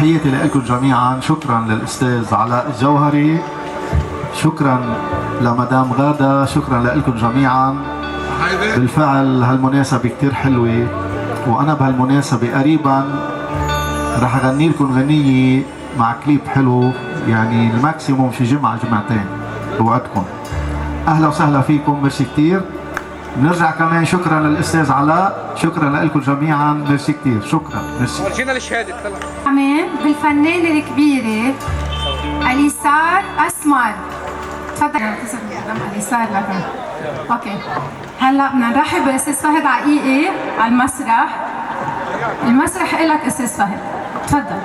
تحياتي لكم جميعا. شكرا للأستاذ علاء الجوهري، شكرا لمدام غادة، شكرا لكم جميعا. بالفعل هالمناسبة كتير حلوة، وأنا بهالمناسبة قريبا رح أغني لكم غنية مع كليب حلو، يعني الماكسيموم شي جمعة جمعتين بوعدكم. أهلا وسهلا فيكم، ميرسي كتير. نرجع كمان شكرا للأستاذ علاء، شكرا لكم جميعا، ميرسي كتير، شكرا، ميرسي. ورجينا الشهادة طلع كمان بالفنانة الكبيرة أليسار أسمر. تفضل أليسار لك. اوكي، هلا بدنا نرحب بالاستاذ فهد عقيقي على المسرح. المسرح إلك استاذ فهد، تفضل.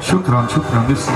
شكرا شكرا، ميرسي.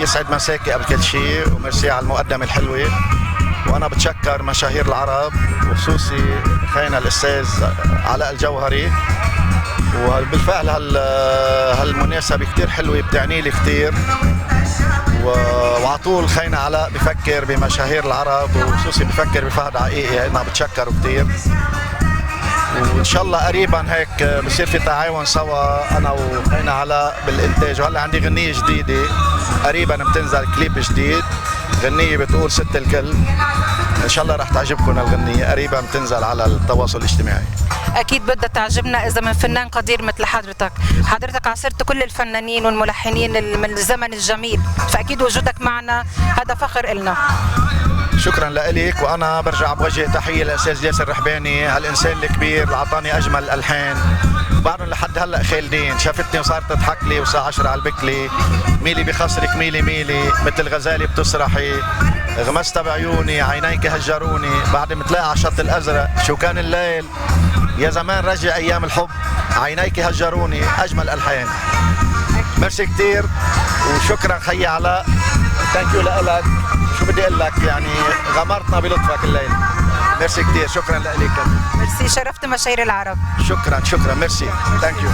يسعد مساكي قبل كل شيء، وميرسي على المقدمة الحلوة. وأنا بتشكر مشاهير العرب وخصوصي خينا الأستاذ علاء الجوهري. وبالفعل هالمناسبة كتير حلوة، بتعني لي كتير. وعطول خينا علاء بفكر بمشاهير العرب، وخصوصي بفكر بفهد عقيقي، أنا بتشكره كتير. وان شاء الله قريبا هيك بصير في تعاون سوا انا وخينا علاء بالانتاج. وهلا عندي غنية جديدة قريبا بتنزل، كليب جديد، غنية بتقول ست الكل. ان شاء الله رح تعجبكم الغنية، قريبا بتنزل على التواصل الاجتماعي. اكيد بدها تعجبنا اذا من فنان قدير مثل حضرتك عاصرت كل الفنانين والملحنين من الزمن الجميل، فاكيد وجودك معنا هذا فخر إلنا. شكرا لك. وانا برجع بوجه تحيه للاستاذ ياسر رحباني، هالانسان الكبير اللي اعطاني اجمل الالحان. بعدهم لحد هلا خالدين، شافتني وصارت تضحك لي وساعة 10 على البكلي. ميلي بخصرك ميلي ميلي، مثل غزالي بتسرحي، غمست بعيوني، عينيك هجروني، بعد متلاقى على الشط الازرق، شو كان الليل، يا زمان رجع ايام الحب، عينيك هجروني، اجمل الحان. ميرسي كتير وشكرا خيي علاء، ثانك يو لك. شو بدي اقول لك، يعني غمرتنا بلطفك الليل. ميرسي كتير، شكرا لك. ميرسي، شرفت مشاهير العرب. شكرا شكرا، ميرسي، ثانك يو.